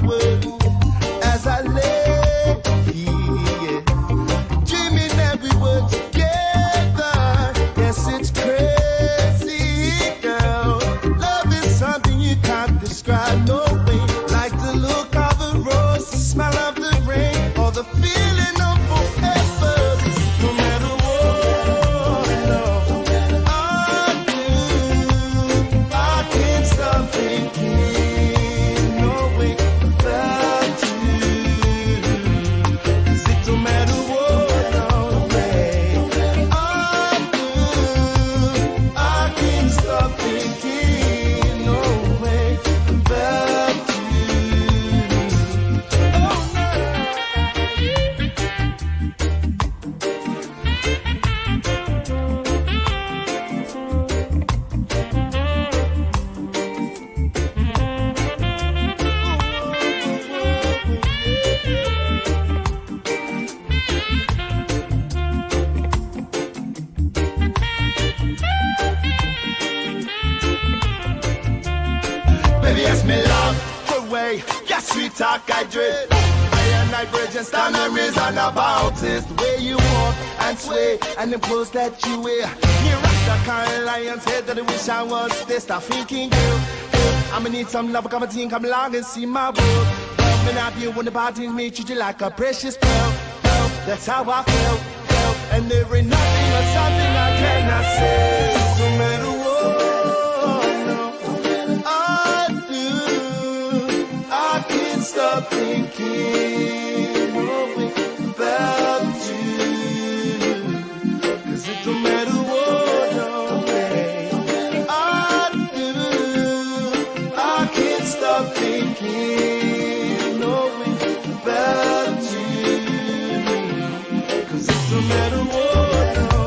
word as I lay here, dreaming every word together. Yes, it's crazy, girl. Love is something you can't describe, no way. Like the look of a rose, the smell of the rain, or the feeling of forever. No matter what, no, I do, I can't stop thinking, no way about you. 'Cause it don't matter what, no way, I do, I can't stop thinking, no way about you. Baby, yes, me love the way your sweet talk I dread. I and I bridge and stand and reason about it. The way you walk and sway and the clothes that you wear. You rock the kind lion's head that I wish I was this. Stop thinking, girl, I'ma need some love, come a team, come along and see my world. Love me not you when the parties me treat you like a precious pearl. That's how I feel, and there ain't nothing or something I cannot say. No matter what, no, I do, I can't stop thinking about you. 'Cause it don't matter what, no way, I do, I can't stop thinking about you. 'Cause it don't matter what, no.